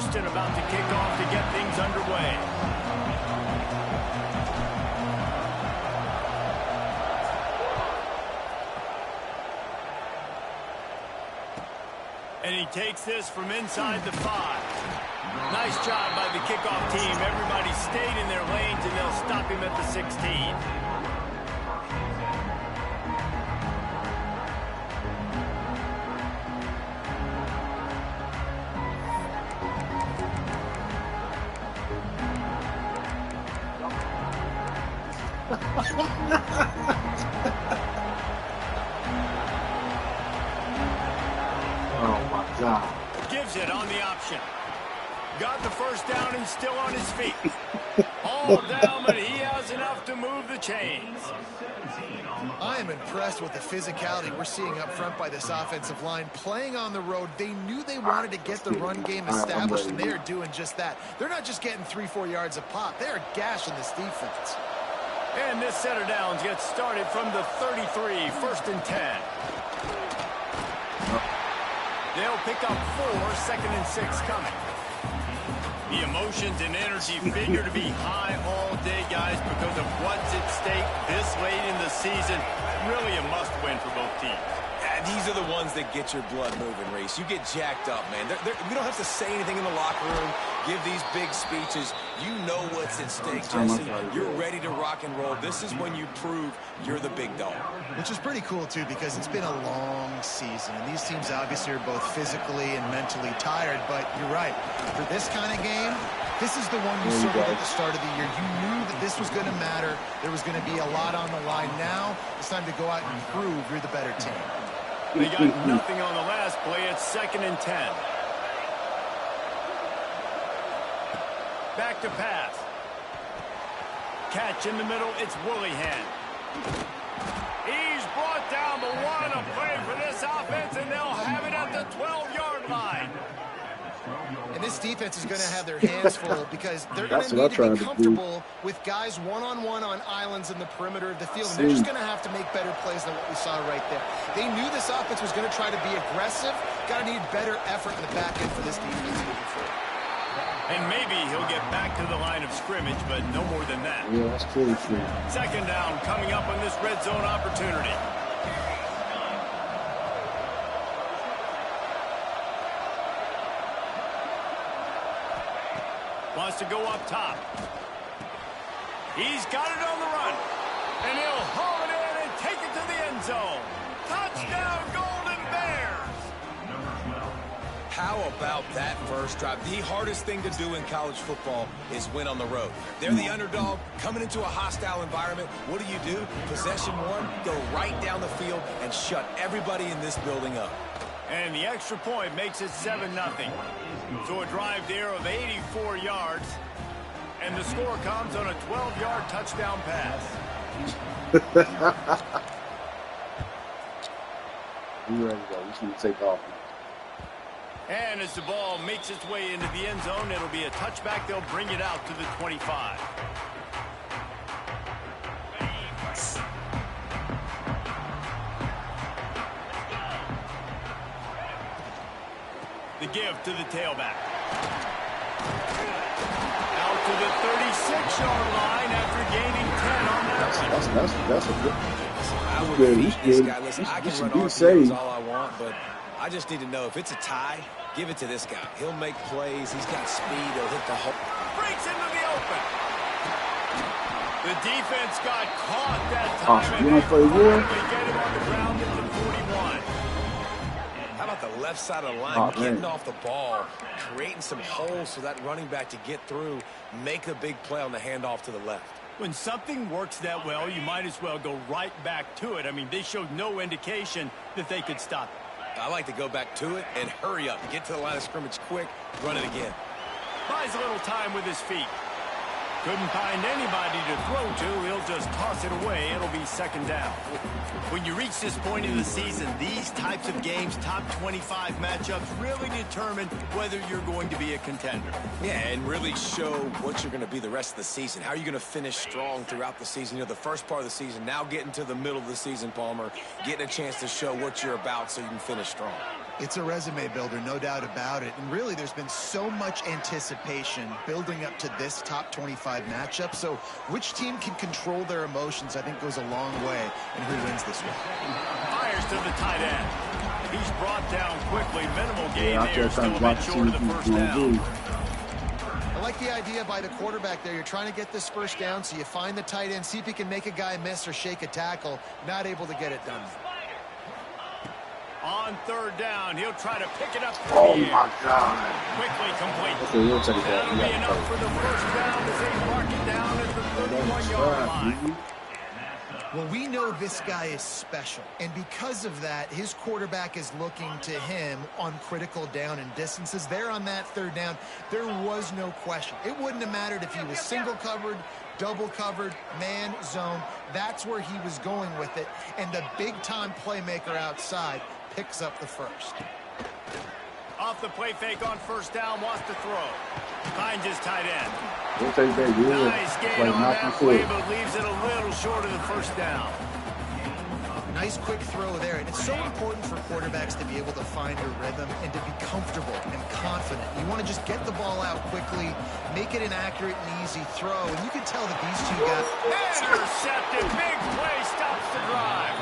Houston about to kick off to get things underway. And he takes this from inside the 5. Nice job by the kickoff team. Everybody stayed in their lanes, and they'll stop him at the 16. Oh, my God. Gives it on the option. Got the first down and still on his feet. All down, but he has enough to move the chains. I am impressed with the physicality we're seeing up front by this offensive line. Playing on the road, they knew they wanted to get the run game established, and they are doing just that. They're not just getting 3-4 yards a pop. They are gashing this defense. And this set of downs gets started from the 33, 1st and 10. They'll pick up 4, 2nd and 6 coming. The emotions and energy figure to be high all day, guys, because of what's at stake this late in the season. Really a must-win for both teams. These are the ones that get your blood moving, Reese. You get jacked up, man. We don't have to say anything in the locker room, give these big speeches. You know what's at stake, Jesse. You're ready to rock and roll. This is when you prove you're the big dog. Which is pretty cool, too, because it's been a long season. And these teams obviously are both physically and mentally tired. But you're right. For this kind of game, this is the one you circled at the start of the year. You knew that this was going to matter. There was going to be a lot on the line. Now it's time to go out and prove you're the better team. They got nothing on the last play. It's 2nd and 10. Back to pass. Catch in the middle. It's Willihan. He's brought down, but what a play for this offense, and they'll have it at the 12-yard line. And this defense is going to have their hands full because they're going to need to be comfortable with guys one-on-one on islands in the perimeter of the field. And they're just going to have to make better plays than what we saw right there. They knew this offense was going to try to be aggressive. Got to need better effort in the back end for this defense moving forward. And maybe he'll get back to the line of scrimmage, but no more than that. Yeah, that's clearly true. 2nd down coming up on this red zone opportunity. Wants to go up top. He's got it on the run. And he'll haul it in and take it to the end zone. Touchdown, Golden Bears! How about that first drive? The hardest thing to do in college football is win on the road. They're the underdog coming into a hostile environment. What do? Possession 1, go right down the field and shut everybody in this building up. And the extra point makes it 7-0. So a drive there of 84 yards. And the score comes on a 12-yard touchdown pass. You ready to go. We should take off. And as the ball makes its way into the end zone, it'll be a touchback. They'll bring it out to the 25. The give to the tailback. Out to the 36-yard line after gaining 10 on that. That's a good. I would good. beat He's this good. guy. Listen, I He can should run be RPOs saved. all I want, but I just need to know if it's a tie, give it to this guy. He'll make plays. He's got speed. He'll hit the hole. Breaks into the open. The defense got caught that time. You want to play war? Get him on the ground at the 41. How about the left side of the line, getting off the ball, creating some holes for that running back to get through, make a big play on the handoff to the left. When something works that well, you might as well go right back to it. I mean, they showed no indication that they could stop it. I like to go back to it and hurry up, get to the line of scrimmage quick, run it again. Buys a little time with his feet. Couldn't find anybody to throw to. He'll just toss it away. It'll be 2nd down. When you reach this point in the season, these types of games, top 25 matchups, really determine whether you're going to be a contender. Yeah, and really show what you're going to be the rest of the season. How are you going to finish strong throughout the season? You know, the first part of the season, now getting to the middle of the season, Palmer, getting a chance to show what you're about so you can finish strong. It's a resume builder, no doubt about it. And really, there's been so much anticipation building up to this top 25 matchup. So which team can control their emotions, I think, goes a long way in who wins this one. Fires to the tight end. He's brought down quickly. Minimal gain there, still a bit short of the first down. I like the idea by the quarterback there. You're trying to get this first down, so you find the tight end, see if he can make a guy miss or shake a tackle. Not able to get it done. On third down, he'll try to pick it up. Oh, my God. Quickly complete. Okay, we'll take that. That'll be enough for the first down as they mark it down at the 31-yard line. Well, we know this guy is special, and because of that, his quarterback is looking to him on critical down and distances. There on that third down, there was no question. It wouldn't have mattered if he was single covered, double covered, man, zone. That's where he was going with it, and the big-time playmaker outside picks up the first. Off the play fake on first down, wants to throw. Finds his tight end. We'll take that. Good. Nice gain on that play, but leaves it a little short of the first down. Nice quick throw there, and it's so important for quarterbacks to be able to find a rhythm and to be comfortable and confident. You want to just get the ball out quickly, make it an accurate and easy throw, and you can tell that these two guys... Intercepted, big play, stops the drive.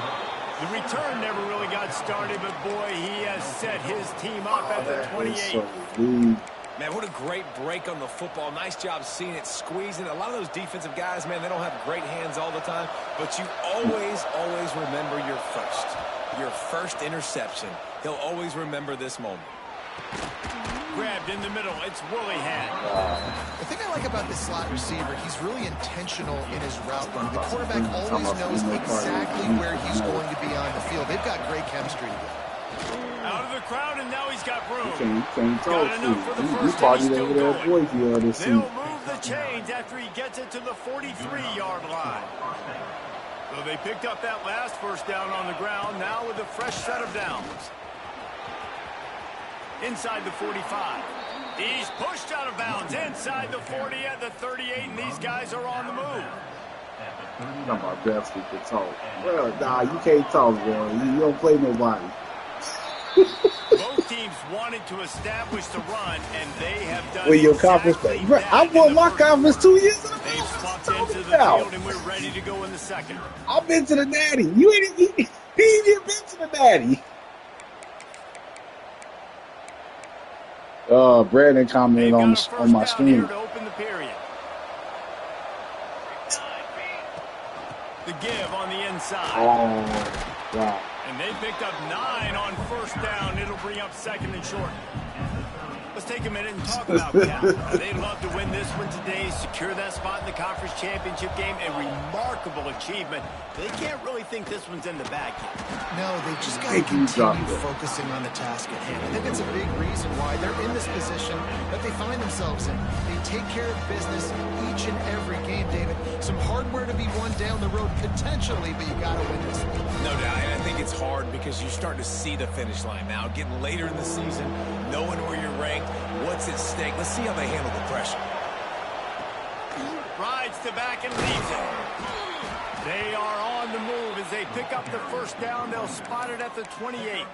The return never really got started, but boy, he has set his team up at the 28. Man, what a great break on the football. Nice job seeing it, squeezing. A lot of those defensive guys, man, they don't have great hands all the time, but you always remember your first interception. He'll always remember this moment. Grabbed in the middle. It's Willingham. The thing I like about this slot receiver, he's really intentional in his route running. The quarterback always knows exactly where he's going to be on the field. They've got great chemistry together. Out of the crowd, and now he's got room. You can't talk got enough for the to. first, You partying still over there, boy, going. this They'll season. move the chains after he gets it to the 43-yard line. So they picked up that last first down on the ground, now with a fresh set of downs. Inside the 45. He's pushed out of bounds inside the 40 at the 38, and these guys are on the move. I'm about best we can talk. Well, nah, you can't talk, boy. You don't play nobody. Both teams wanted to establish the run, and they have done Well, your exactly conference, that. I won my conference 2 years ago. They've swapped into the field, and we're ready to go in the second. I've been to the Natty. You ain't even been to the Natty. Brandon commented on my stream. To open the period. The give on the inside. Oh, wow. And they picked up 9 on first down. It'll bring up second and short. Let's take a minute and talk about Cal. They'd love to win this one today, secure that spot in the conference championship game. A remarkable achievement. They can't really think this one's in the bag yet. No, they just got to continue focusing on the task at hand. I think it's a big reason why they're in this position that they find themselves in. They take care of business each and every game, David. Some hardware to be won down the road potentially, but you got to win this one. No doubt, and I think it's hard because you start to see the finish line now. Getting later in the season, knowing where you're ranked, what's at stake. Let's see how they handle the pressure. Rides to back and leaves it. They are on the move as they pick up the first down. They'll spot it at the 28.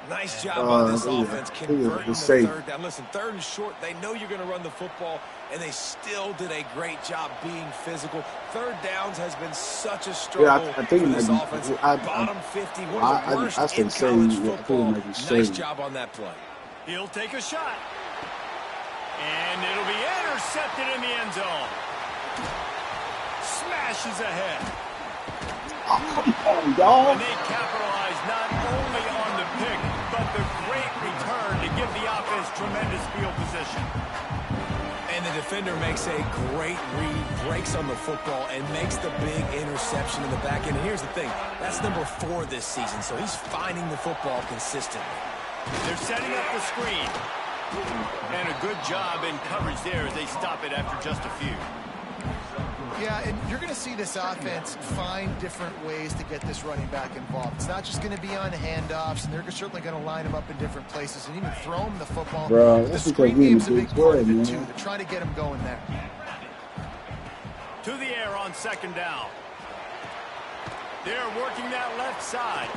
Nice job on this offense converting the third down. Listen, third and short, they know you're going to run the football, and they still did a great job being physical. Third downs has been such a struggle for this offense. Bottom 50, one of the worst in college football. Nice job on that play. He'll take a shot. And it'll be intercepted in the end zone. Smashes ahead. Oh, come on, y'all. And they capitalize not only on the pick, but the great return to give the offense tremendous field position. And the defender makes a great read, breaks on the football, and makes the big interception in the back end. And here's the thing, that's number 4 this season, so he's finding the football consistently. They're setting up the screen. And a good job in coverage there as they stop it after just a few. Yeah, and you're going to see this offense find different ways to get this running back involved. It's not just going to be on handoffs, and they're certainly going to line him up in different places and even throw him the football. Bro, but the screen game's a big part of it, too. They're trying to get him going there. To the air on second down. They're working that left side.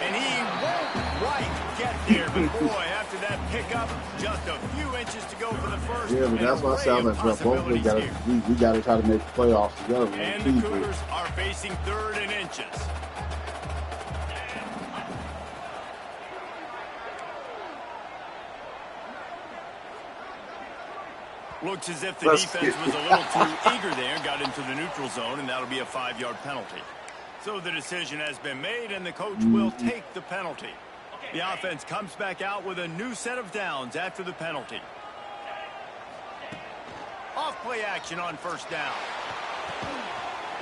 And he won't quite get there, but boy, after that pickup, just a few inches to go for the first. Yeah, but that's what I sound like, bro. Both of them we got to try to make the playoffs together. And the Cougars are facing 3rd and inches. Looks as if the defense was a little too eager there and got into the neutral zone, and that'll be a 5-yard penalty. So the decision has been made, and the coach will take the penalty. The offense comes back out with a new set of downs after the penalty. Off play action on first down.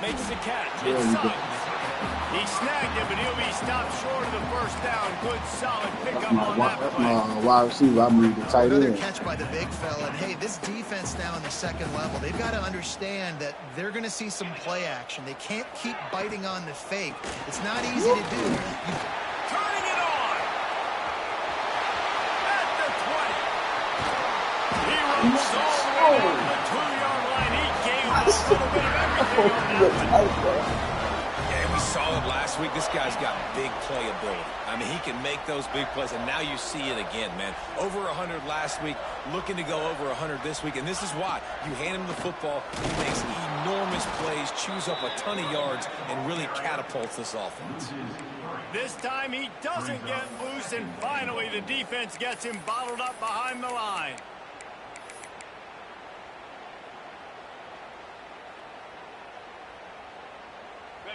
Makes the catch. It's Suggs. He snagged it, but he'll be stopped short of the first down. Good, solid pickup on that play. That's my wide receiver. I moved the tight end. Another catch by the big fella. And, hey, this defense now on the second level, they've got to understand that they're going to see some play action. They can't keep biting on the fake. It's not easy to do. Turning it on. At the 20. He runs all the way down to the 2-yard line. He gave us a little bit of everything on that. Yeah, we saw it last week. This guy's got big playability. I mean, he can make those big plays, and now you see it again, man. Over 100 last week, looking to go over 100 this week, and this is why. You hand him the football, he makes enormous plays, chews up a ton of yards, and really catapults this offense. This time he doesn't get loose, and finally the defense gets him bottled up behind the line.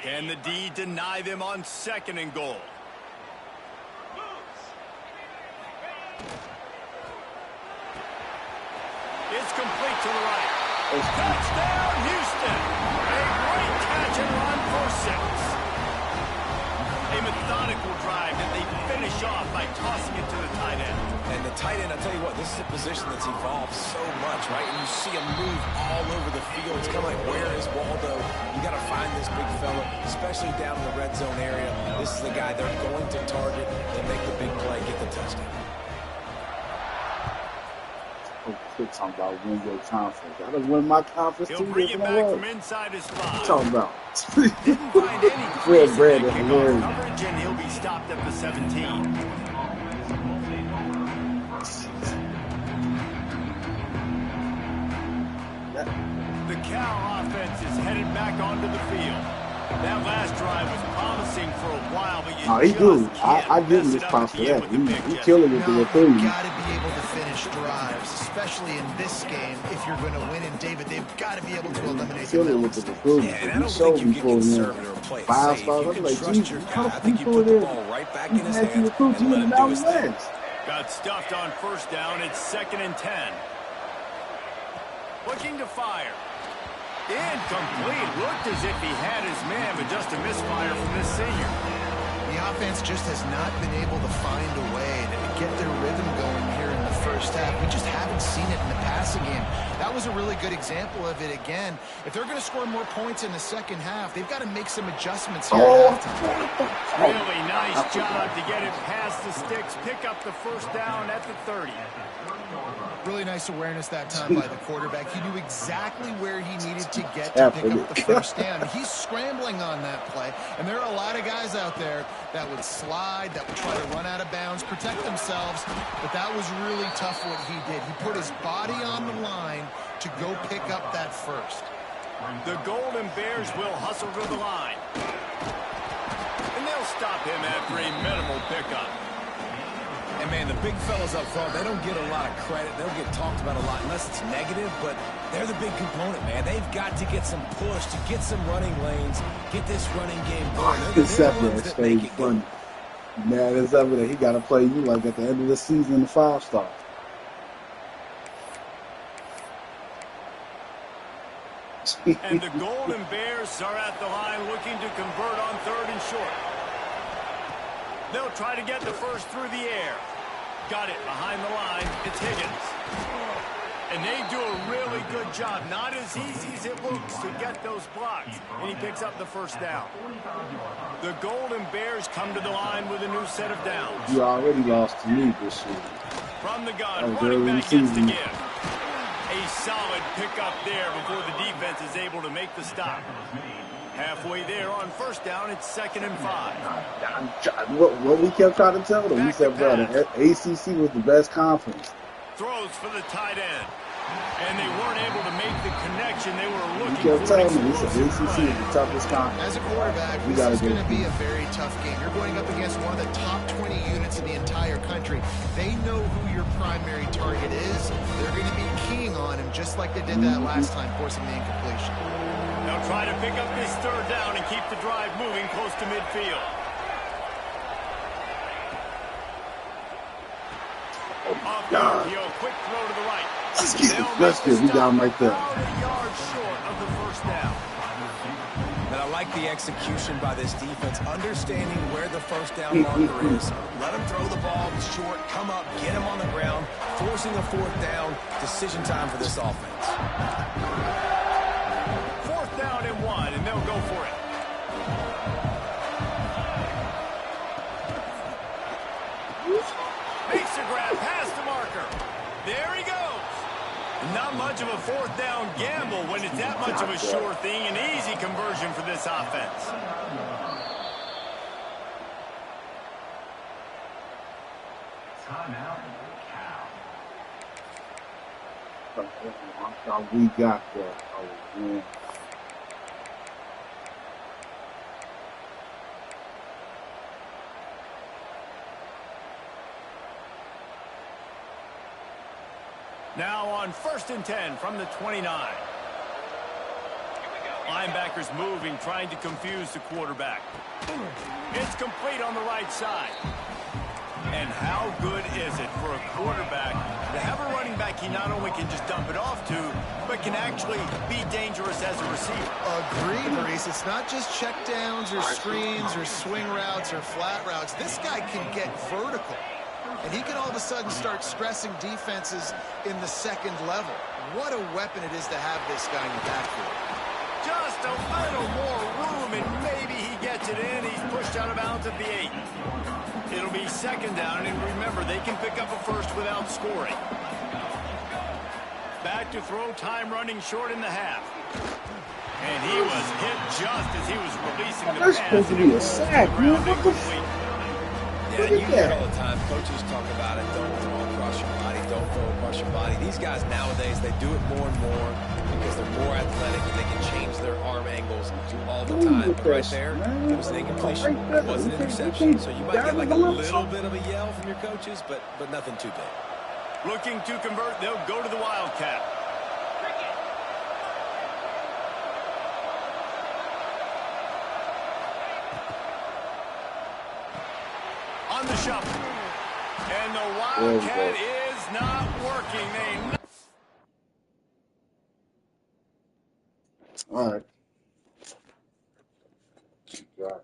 Can the D deny them on 2nd and goal? It's complete to the right. Touchdown, Houston. A great catch and run for 6. A methodical drive that they finish off by tossing it to the tight end. And the tight end, I'll tell you what, this is a position that's evolved so much, right? And you see him move all over the field. It's kind of like, where is Waldo? You got to find this big fella, especially down in the red zone area. This is the guy they're going to target and make the big play, get the touchdown. Quit talking about win your conference. I done win my conference. He'll bring it back from inside his 5. What you talking about? Didn't find any Fred Brand is kickoff coverage, and he'll be stopped at the 17. The Cal offense is headed back onto the field. That last drive was promising for a while, but you I give him this props for that. He killing it with the thing. You've got to be able to finish drives, especially in this game. If you're going to win, and David, they've got to be able to eliminate the killing with the recruiting. Yeah, and I don't think you get conservative or play it 5 safe. stars. You I'm can like, trust geez, your how guy. I think you people put the in ball right back you in his can hands recruit and let him do his thing. Got stuffed on first down. It's 2nd and 10. Looking to fire. Incomplete. Looked as if he had his man, but just a misfire from this senior. The offense just has not been able to find a way to get their rhythm going here in the first half. We just haven't seen it in the passing game. That was a really good example of it again. If they're going to score more points in the second half, they've got to make some adjustments here. Really nice job to get it past the sticks, pick up the first down at the 30. Really nice awareness that time by the quarterback. He knew exactly where he needed to get to pick up the first down. He's scrambling on that play, and there are a lot of guys out there that would slide, that would try to run out of bounds, protect themselves, but that was really tough what he did. He put his body on the line to go pick up that first. The Golden Bears will hustle to the line. And they'll stop him after a minimal pickup. And, man, the big fellas up front, they don't get a lot of credit. They don't get talked about a lot unless it's negative, but they're the big component, man. They've got to get some push, to get some running lanes, get this running game going. It's separate. It's funny. Man, it's evident he got to play you like at the end of the season in the 5-star. And the Golden Bears are at the line looking to convert on 3rd and short. They'll try to get the first through the air. Got it behind the line. It's Higgins. And they do a really good job. Not as easy as it looks to get those blocks. And he picks up the first down. The Golden Bears come to the line with a new set of downs. You already lost to me this year. From the gun, running back gets the give. A solid pickup there before the defense is able to make the stop. Halfway there on first down, it's 2nd and 5. What we kept trying to tell them, we said, bro, the ACC was the best conference. Throws for the tight end. And they weren't able to make the connection they were looking for. You kept telling me, we said the ACC is the toughest conference. As a quarterback, this is going to be a very tough game. You're going up against one of the top 20 units in the entire country. They know who your primary target is. They're going to be keying on him just like they did that last time, forcing the incompletion. They'll try to pick up this 3rd down and keep the drive moving close to midfield. Off the RPO, quick throw to the right. Let's get we got him right there. About a yard short of the 1st down. And I like the execution by this defense, understanding where the 1st down marker is. Let him throw the ball short, come up, get him on the ground, forcing a 4th down. Decision time for this offense. 4th down and 1, and they'll go for it. Makes a grab past the marker. There he goes. Not much of a 4th down gamble when it's that much of a sure thing. An easy conversion for this offense. Timeout. We got that. Oh, man. Now on 1st and 10 from the 29. Linebackers moving, trying to confuse the quarterback. It's complete on the right side. And how good is it for a quarterback to have a running back he not only can just dump it off to, but can actually be dangerous as a receiver? Agreed, Reese. It's not just checkdowns or screens or swing routes or flat routes. This guy can get vertical. And he can all of a sudden start stressing defenses in the 2nd level. What a weapon it is to have this guy in the backfield. Just a little more room, and maybe he gets it in. He's pushed out of bounds at the 8. It'll be 2nd down, and remember, they can pick up a 1st without scoring. Back to throw, time running short in the half. And he was hit just as he was releasing the pass. That's supposed to be a sack, man. What the f***? Yeah, you hear it all the time. Coaches talk about it. Don't throw across your body. Don't throw across your body. These guys nowadays, they do it more and more because they're more athletic and they can change their arm angles all the time. But right there, it was an incompletion. It was an interception. So you might get like a little bit of a yell from your coaches, but nothing too big. Looking to convert, they'll go to the Wildcat. On the shuffle. And the Wildcat is not working. All right. God.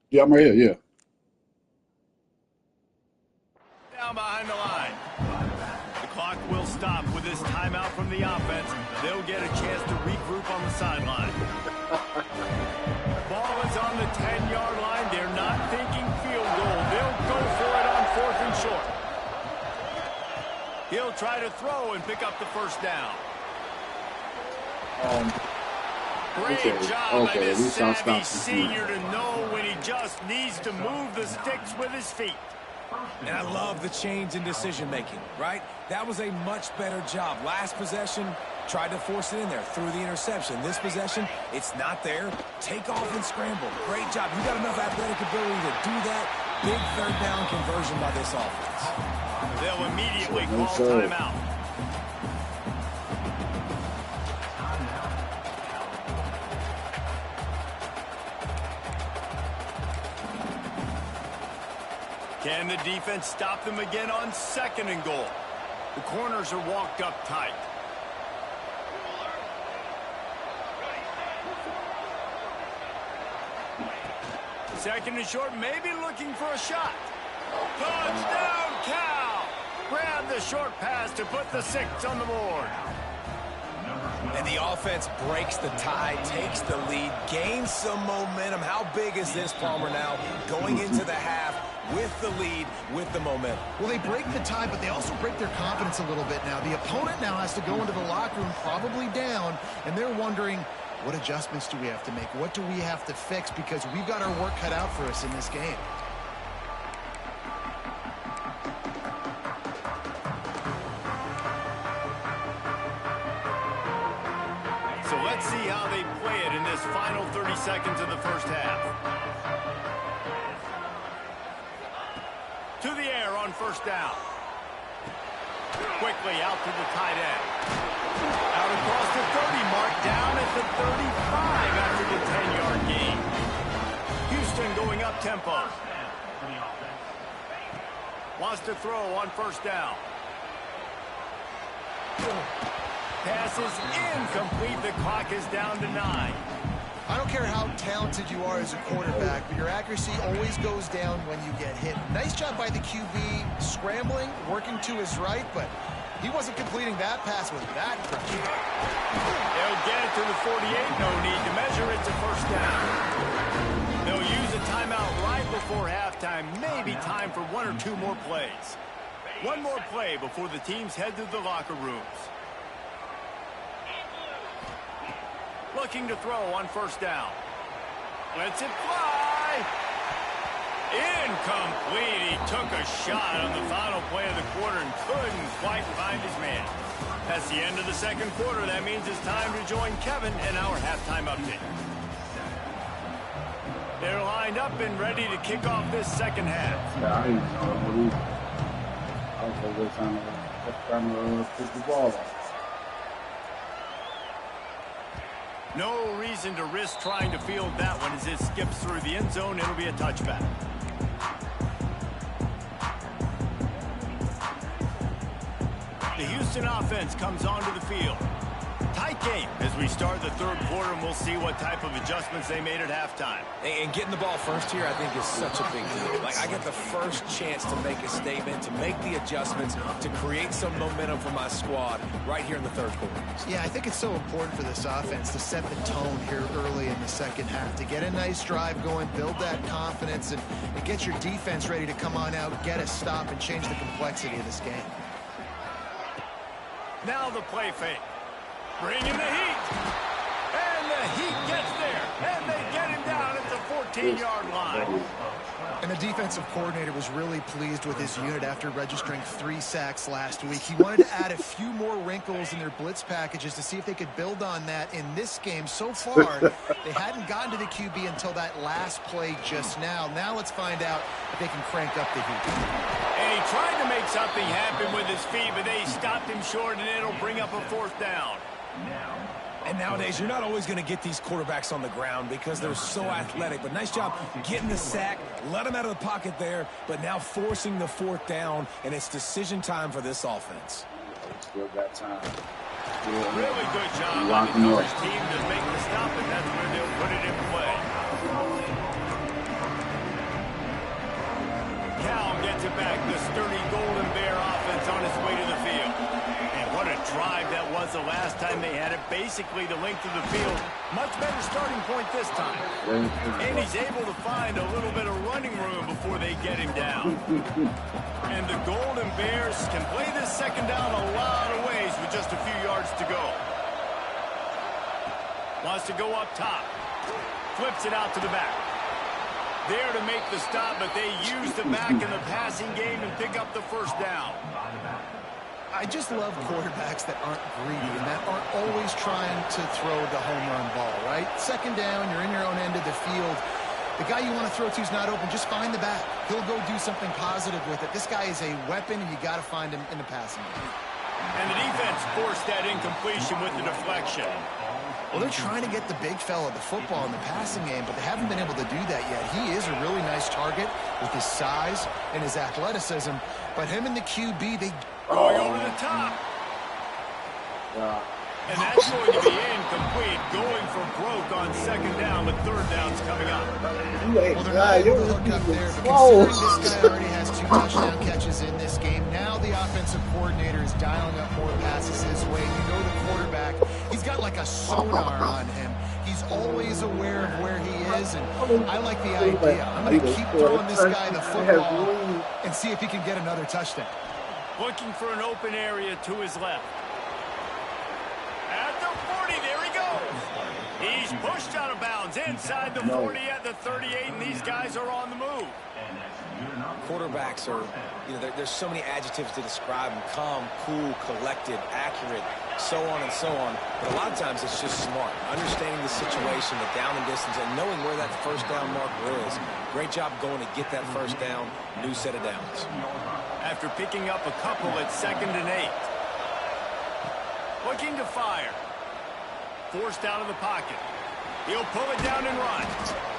Yeah, I'm right here. Yeah. Down behind the line. The clock will stop with this timeout from the offense. They'll get a chance to regroup on the sideline. Ball is on the 10-yard line. They're not thinking field goal. They'll go for it on 4th and short. He'll try to throw and pick up the first down. Great job by this savvy senior to know when he just needs to move the sticks with his feet. And I love the change in decision-making, right? That was a much better job. Last possession, tried to force it in there through the interception. This possession, it's not there. Take off and scramble. Great job. You got enough athletic ability to do that. Big 3rd down conversion by this offense. They'll immediately call timeout. Can the defense stop them again on 2nd and goal? The corners are walked up tight. Second and short, maybe looking for a shot. Touchdown, Cal! Grab the short pass to put the 6 on the board. And the offense breaks the tie, takes the lead, gains some momentum. How big is this, Palmer, now? Going into the half with the lead, with the momentum. Well, they break the tie, but they also break their confidence a little bit now. The opponent now has to go into the locker room probably down, and they're wondering, what adjustments do we have to make? What do we have to fix? Because we've got our work cut out for us in this game. So let's see how they play it in this final 30 seconds of the first half. To the air on 1st down. Quickly out to the tight end. Out across the 30, marked down at the 35 after the 10-yard gain. Houston going up tempo. Wants to throw on 1st down. Pass is incomplete. The clock is down to 9. I don't care how talented you are as a quarterback, but your accuracy always goes down when you get hit. Nice job by the QB scrambling, working to his right, but he wasn't completing that pass with that pressure. They'll get it to the 48. No need to measure it to 1st down. They'll use a timeout right before halftime. Maybe time for 1 or 2 more plays. One more play before the teams head to the locker rooms. Looking to throw on 1st down. Lets it fly. Incomplete. He took a shot on the final play of the quarter and couldn't quite find his man. That's the end of the 2nd quarter. That means it's time to join Kevin in our halftime update. They're lined up and ready to kick off this 2nd half. Yeah, I was trying to push the ball off. No reason to risk trying to field that one as it skips through the end zone. It'll be a touchback. The Houston offense comes onto the field. Tight game as we start the 3rd quarter, and we'll see what type of adjustments they made at halftime. And getting the ball first here, I think, is such a big deal. Like, I get the first chance to make a statement, to make the adjustments, to create some momentum for my squad right here in the 3rd quarter. Yeah, I think it's so important for this offense to set the tone here early in the 2nd half, to get a nice drive going, build that confidence, and get your defense ready to come on out, get a stop, and change the complexity of this game. Now the play fake. Bring in the heat. And the heat gets there. And they get him down at the 14-yard line. And the defensive coordinator was really pleased with his unit after registering 3 sacks last week. He wanted to add a few more wrinkles in their blitz packages to see if they could build on that in this game. So far, they hadn't gotten to the QB until that last play just now. Now let's find out if they can crank up the heat. And he tried to make something happen with his feet, but they stopped him short, and it'll bring up a 4th down. And nowadays, you're not always going to get these quarterbacks on the ground because they're so athletic. But nice job getting the sack, let them out of the pocket there, but now forcing the 4th down, and it's decision time for this offense. Still got time. Really good job on the coverage team to make the stop, and that's where they'll put it in play. Cal gets it back. The sturdy Golden Bear offense on its way to the field. And what a drive that was the last time they had it. Basically the length of the field. Much better starting point this time. And he's able to find a little bit of running room before they get him down. And the Golden Bears can play this second down a lot of ways with just a few yards to go. Wants to go up top. Flips it out to the back. There to make the stop, but they use the back in the passing game and pick up the first down. I just love quarterbacks that aren't greedy and that aren't always trying to throw the home run ball, right? Second down, you're in your own end of the field. The guy you want to throw to is not open. Just find the back. He'll go do something positive with it. This guy is a weapon, and you got to find him in the passing game. And the defense forced that incompletion with the deflection. Well, they're trying to get the big fella the football in the passing game, but they haven't been able to do that yet. He is a really nice target with his size and his athleticism, but him and the QB, they... Going over the top. And that's going to be incomplete. Going for broke on second down, but third down's coming up. Well, they're not able to hook up there, but considering this guy already has 2 touchdown catches in this game, now the offensive coordinator is dialing up more passes his way. You know the quarterback, he's got like a sonar on him. He's always aware of where he is, and I like the idea. I'm going to keep throwing this guy the football and see if he can get another touchdown. Looking for an open area to his left. At the 40, there he goes. He's pushed out of bounds inside the 40 at the 38, and these guys are on the move. Quarterbacks are, there's so many adjectives to describe them. Calm, cool, collected, accurate, so on and so on. But a lot of times it's just smart. Understanding the situation, the down and distance, and knowing where that first down marker is. Great job going to get that first down. New set of downs. After picking up a couple at 2nd and 8. Looking to fire. Forced out of the pocket. He'll pull it down and run.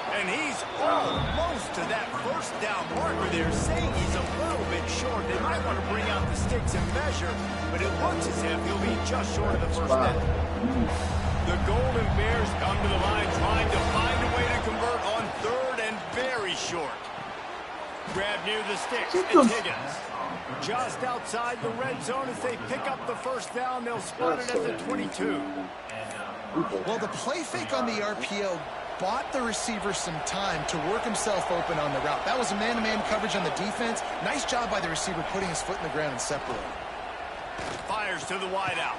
And he's almost to that first down marker there, saying he's a little bit short. They might want to bring out the sticks and measure, but it looks as if he'll be just short of the first down. The Golden Bears come to the line trying to find a way to convert on 3rd and very short. Grab near the sticks. It's Higgins. Just outside the red zone as they pick up the first down. They'll spot it at the 22. Well, the play fake on the RPO bought the receiver some time to work himself open on the route. That was a man-to-man coverage on the defense. Nice job by the receiver putting his foot in the ground and separating. Fires to the wideout.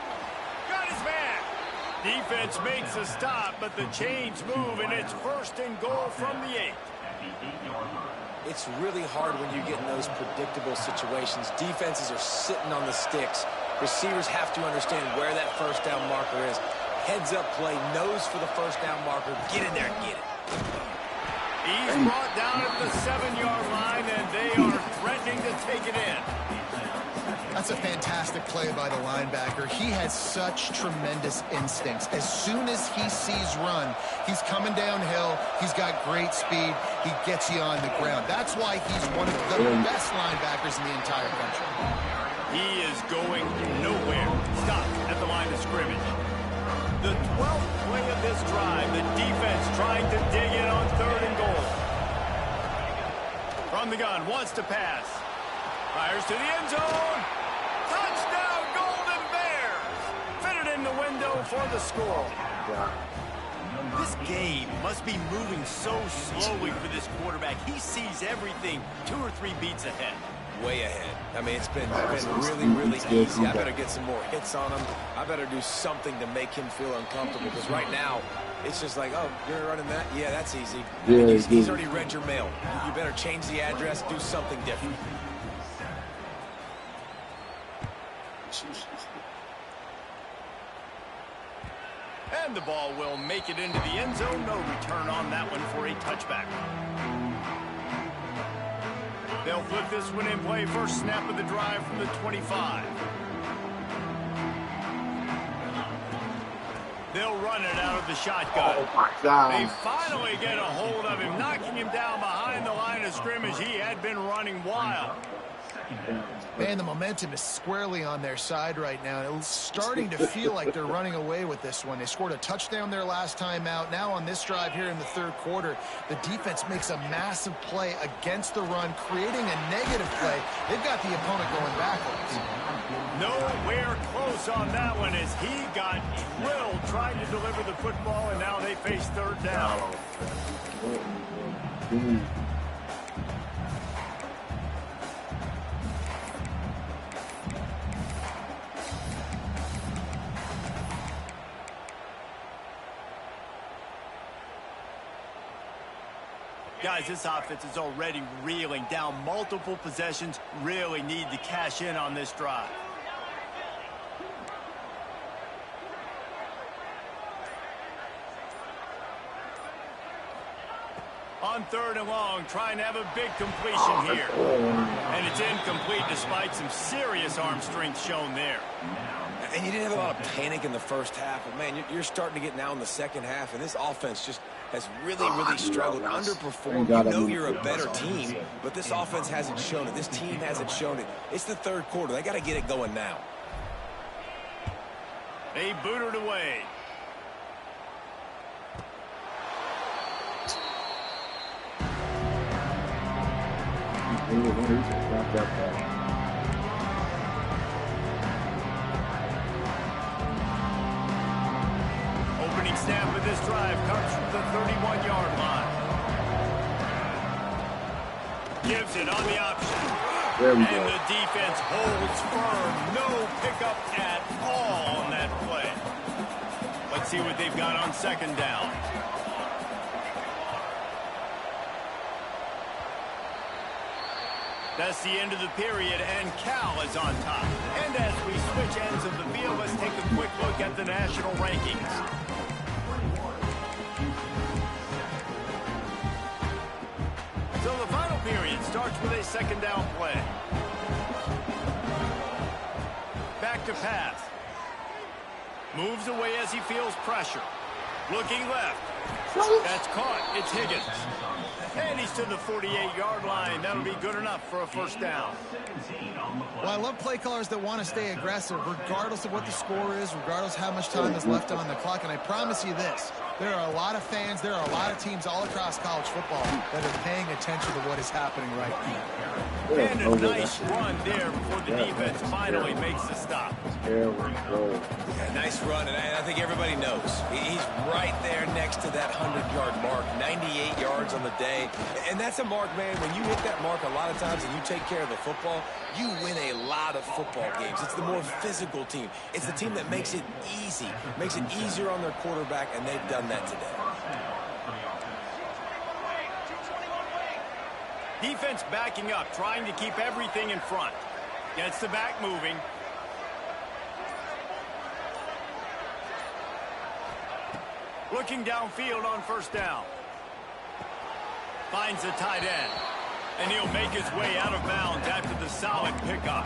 Got his man. Defense makes a stop, but the chains move, and it's 1st and goal from the 8. It's really hard when you get in those predictable situations. Defenses are sitting on the sticks. Receivers have to understand where that first down marker is. Heads up play, nose for the first down marker. Get in there and get it. He's brought down at the 7-yard line, and they are threatening to take it in. That's a fantastic play by the linebacker. He has such tremendous instincts. As soon as he sees run, he's coming downhill. He's got great speed. He gets you on the ground. That's why he's one of the best linebackers in the entire country. He is going nowhere. Stop at the line of scrimmage. The 12th play of this drive, the defense trying to dig in on 3rd and goal. From the gun, wants to pass. Fires to the end zone. Touchdown, Golden Bears. Fitted in the window for the score. This game must be moving so slowly for this quarterback. He sees everything 2 or 3 beats ahead. Way ahead. I mean, it's been really, really easy. I better get some more hits on him. I better do something to make him feel uncomfortable, because right now, it's just like, oh, you're running that? Yeah, that's easy. I mean, he's already read your mail. You better change the address, do something different. And the ball will make it into the end zone. No return on that one for a touchback. They'll flip this one in play. First snap of the drive from the 25. They'll run it out of the shotgun. Oh, my God. They finally get a hold of him, knocking him down behind the line of scrimmage. He had been running wild. Man, the momentum is squarely on their side right now. It's starting to feel like they're running away with this one. They scored a touchdown their last time out. Now on this drive here in the third quarter, the defense makes a massive play against the run, creating a negative play. They've got the opponent going backwards. Nowhere close on that one as he got drilled trying to deliver the football, and now they face third down. Guys, this offense is already reeling down multiple possessions. Really need to cash in on this drive. On third and long, trying to have a big completion here. And it's incomplete despite some serious arm strength shown there. And you didn't have a lot of panic in the first half, but man, you're starting to get now in the second half, and this offense just has really struggled, underperformed. You know you're a better team, but this offense hasn't shown it. This team hasn't shown it. It's the third quarter. They got to get it going now. They booted away. Opening snap of this drive comes from the 31-yard line. Gives it on the option. And the defense holds firm. No pickup at all on that play. Let's see what they've got on second down. That's the end of the period, and Cal is on top. And as we switch ends of the field, let's take a quick look at the national rankings. So the final period starts with a second down play. Back to pass. Moves away as he feels pressure. Looking left. That's caught. It's Higgins. And he's to the 48-yard line. That'll be good enough for a first down. Well, I love play callers that want to stay aggressive regardless of what the score is, regardless how much time is left on the clock. And I promise you this, there are a lot of fans, there are a lot of teams all across college football that are paying attention to what is happening right now. And a nice run there before the defense finally makes the stop. There we go. Yeah, nice run, and I think everybody knows. He's right there next to that 100-yard mark, 98 yards on the day. And that's a mark, man. When you hit that mark a lot of times and you take care of the football, you win a lot of football games. It's the more physical team. It's the team that makes it easy, makes it easier on their quarterback, and they've done that today. Defense backing up, trying to keep everything in front. Gets the back moving. Looking downfield on first down. Finds the tight end. And he'll make his way out of bounds after the solid pickup.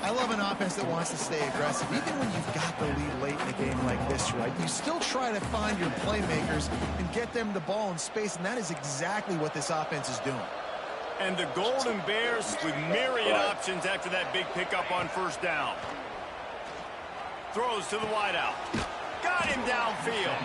I love an offense that wants to stay aggressive. Even when you've got the lead late in a game like this, right? You still try to find your playmakers and get them the ball in space, and that is exactly what this offense is doing. And the Golden Bears with myriad options after that big pickup on first down. Throws to the wideout. Got him downfield.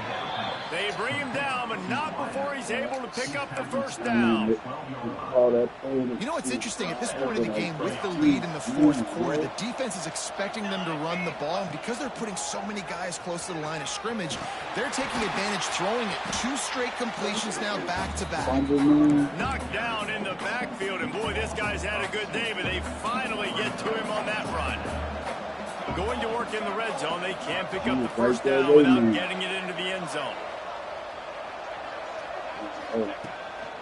They bring him down, but not before he's able to pick up the first down. You know what's interesting? At this point in the game, with the lead in the fourth quarter, the defense is expecting them to run the ball. And because they're putting so many guys close to the line of scrimmage, they're taking advantage, throwing it. 2 straight completions now back-to-back. Knocked down in the backfield, and boy, this guy's had a good day, but they finally get to him on that run. Going to work in the red zone, they can't pick up the first down without getting it into the end zone.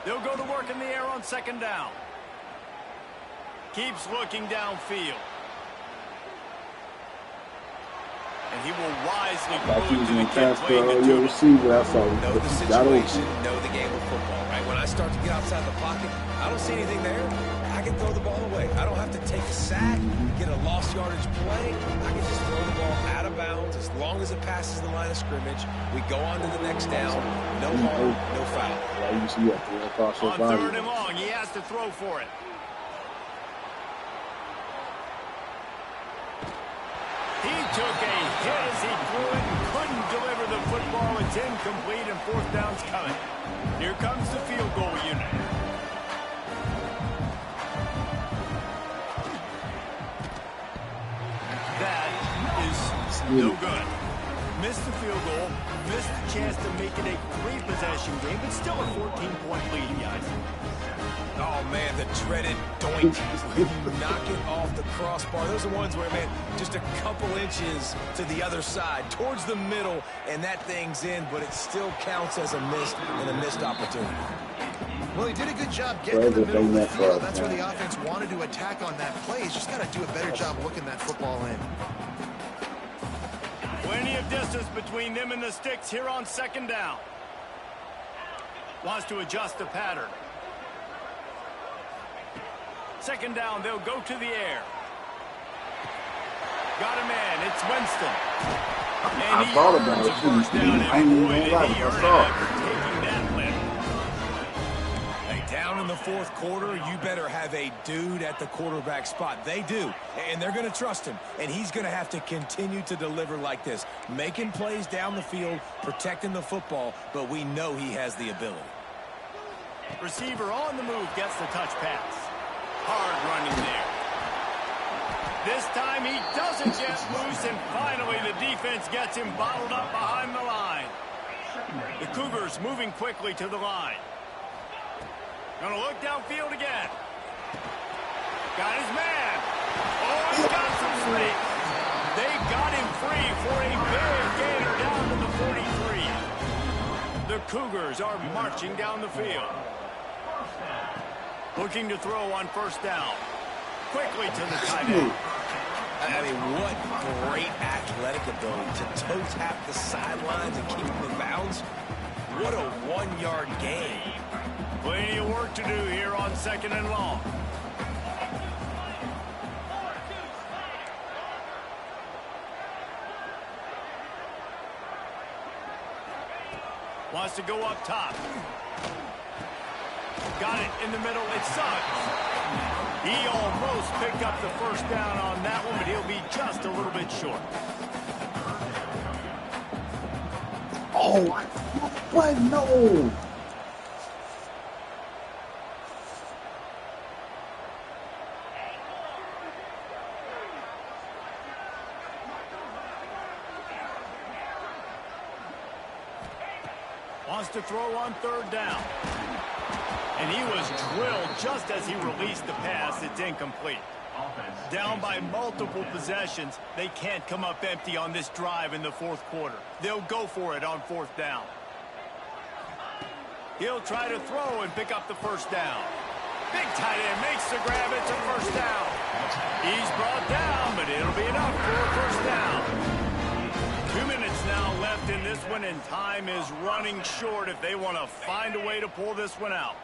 They'll go to work in the air on second down. Keeps looking downfield. And he will wisely throw it to the kid playing the two. Know the situation, know the game of football, right? When I start to get outside the pocket, I don't see anything there. I can throw the ball away. I don't have to take a sack, get a lost yardage play. I can just throw the ball out of bounds as long as it passes the line of scrimmage. We go on to the next down. No harm, no foul. On third and long, he has to throw for it. took a hit as he threw it and couldn't deliver the football. It's incomplete and fourth down's coming. Here comes the field goal unit. That is no good. Missed the field goal, missed the chance to make it a three-possession game, but still a 14-point lead, guys. Oh, man, the dreaded doink. When you knock it off the crossbar. Those are ones where, man, just a couple inches to the other side, towards the middle, and that thing's in, but it still counts as a missed opportunity. Well, he did a good job getting in the middle of the field. That's where the offense wanted to attack on that play. He's just got to do a better job looking that football in. Plenty of distance between them and the sticks here on second down. Wants to adjust the pattern. Second down, they'll go to the air. Got him in. It's Winston. And I thought about it. First down, I ain't even gonna lie, I saw taking that lift. Hey, down in the fourth quarter, you better have a dude at the quarterback spot. They do, and they're going to trust him, and he's going to have to continue to deliver like this, making plays down the field, protecting the football, but we know he has the ability. Receiver on the move gets the touch pass. Hard running there. This time he doesn't get loose, and finally the defense gets him bottled up behind the line. The Cougars moving quickly to the line. Gonna look downfield again. Got his man. Oh, he's got some space. They got him free for a big gainer down to the 43. The Cougars are marching down the field. Looking to throw on first down. Quickly to the tight end. I mean, what great athletic ability to toe tap the sidelines and keep him in bounds. What a one-yard gain. Plenty of work to do here on second and long. Wants to go up top. Got it in the middle. It's Suggs. He almost picked up the first down on that one, but he'll be just a little bit short. Oh, what? No. Wants to throw on third down. And he was drilled just as he released the pass. It's incomplete. Down by multiple possessions. They can't come up empty on this drive in the fourth quarter. They'll go for it on fourth down. He'll try to throw and pick up the first down. Big tight end makes the grab. It's a first down. He's brought down, but it'll be enough for a first down. 2 minutes now left in this one, and time is running short if they want to find a way to pull this one out.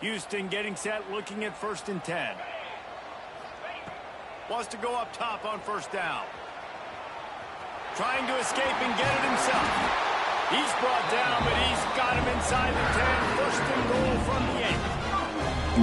Houston getting set, looking at 1st and 10. Wants to go up top on first down. Trying to escape and get it himself. He's brought down, but he's got him inside the 10. 1st and goal from the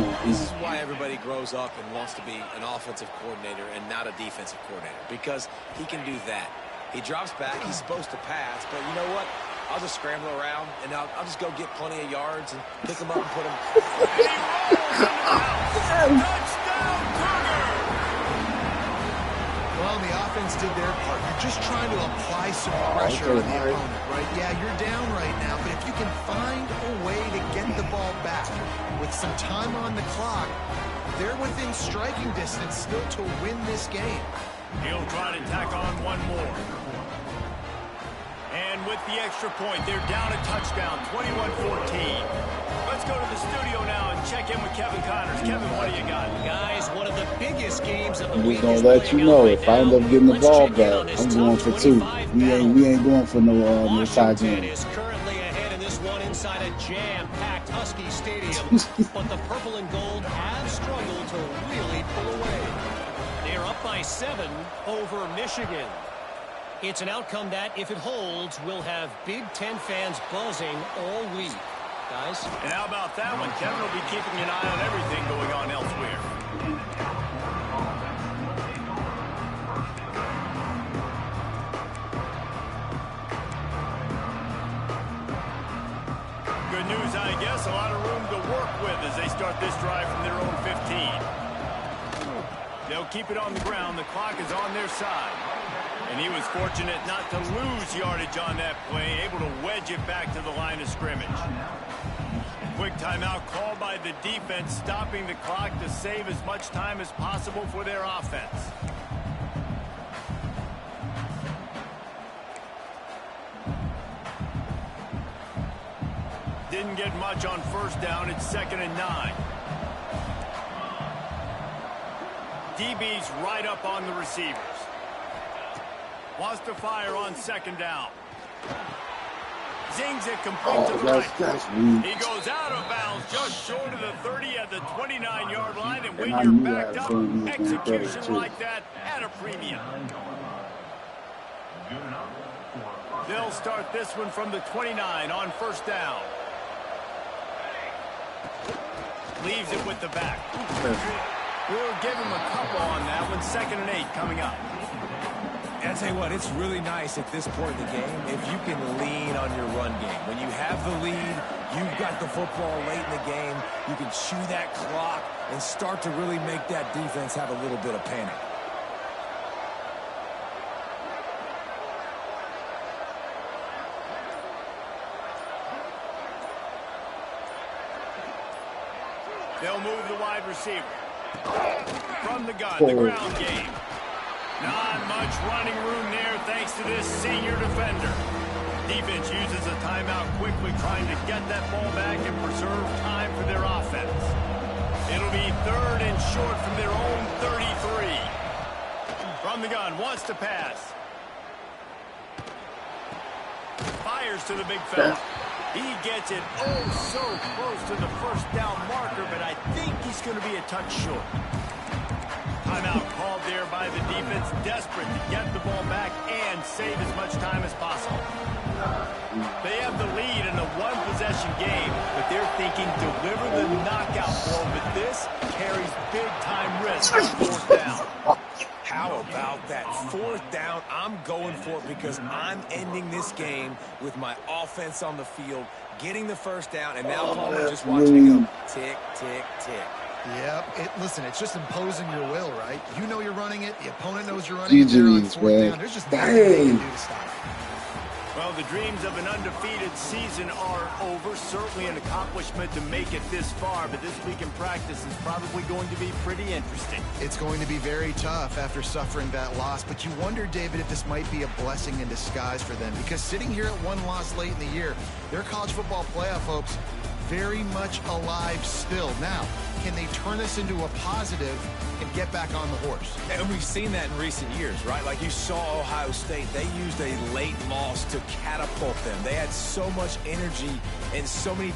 8. This is why everybody grows up and wants to be an offensive coordinator and not a defensive coordinator, because he can do that. He drops back. He's supposed to pass, but you know what? I'll just scramble around, and I'll just go get plenty of yards and pick him up and put him. And he rolls into the house. Touchdown, Cougar! Well, the offense did their part. You're just trying to apply some pressure on the opponent, right? Yeah, you're down right now, but if you can find a way to get the ball back with some time on the clock, they're within striking distance still to win this game. He'll try to tack on one more. And with the extra point, they're down a touchdown, 21-14. Let's go to the studio now and check in with Kevin Connors. Kevin, what do you got? Guys, one of the biggest games of the I'm week just is gonna let you know right if I end now. up getting the Let's ball check in on back, this I'm going tough for 2. 25 We ain't going for no side Washington game. is currently ahead in this one inside a jam-packed Husky Stadium, but the purple and gold have struggled to really pull away. They're up by 7 over Michigan. It's an outcome that, if it holds, will have Big Ten fans buzzing all week. Guys? And how about that one? Kevin will be keeping an eye on everything going on elsewhere. I guess a lot of room to work with as they start this drive from their own 15. They'll keep it on the ground. The clock is on their side. And he was fortunate not to lose yardage on that play, able to wedge it back to the line of scrimmage. Quick timeout called by the defense, stopping the clock to save as much time as possible for their offense. Didn't get much on first down. It's 2nd and 9. DB's right up on the receivers. Wants to fire on 2nd down. Zings it complete to the right. He goes out of bounds just short of the 30 at the 29-yard line. And when you're backed up, execution like that at a premium. They'll start this one from the 29 on first down. Leaves it with the back. We'll give him a couple on that one. 2nd and 8 coming up. And I tell you what, it's really nice at this point in the game if you can lean on your run game. When you have the lead, you've got the football late in the game, you can chew that clock and start to really make that defense have a little bit of panic. They'll move the wide receiver. From the gun, the ground game. Not much running room there thanks to this senior defender. Defense uses a timeout quickly, trying to get that ball back and preserve time for their offense. It'll be 3rd and short from their own 33. From the gun, wants to pass. Fires to the big fella. He gets it so close to the first down marker, but I think he's going to be a touch short. Timeout called there by the defense, desperate to get the ball back and save as much time as possible. They have the lead in a one-possession game, but they're thinking deliver the knockout blow, but this carries big-time risk on 4th down. How about that 4th down? I'm going for it because I'm ending this game with my offense on the field, getting the first down, and now Palmer just watching it go tick, tick, tick. Yep. Listen, it's just imposing your will, right? You know you're running it. The opponent knows you're running it. They're on 4th down. There's just nothing they can do to stop it. Well, the dreams of an undefeated season are over. Certainly an accomplishment to make it this far, but this week in practice is probably going to be pretty interesting. It's going to be very tough after suffering that loss, but you wonder, David, if this might be a blessing in disguise for them, because sitting here at one loss late in the year, their college football playoff hopes very much alive still. Now, can they turn this into a positive and get back on the horse? And we've seen that in recent years, right? Like you saw Ohio State, they used a late loss to catapult them. They had so much energy and so many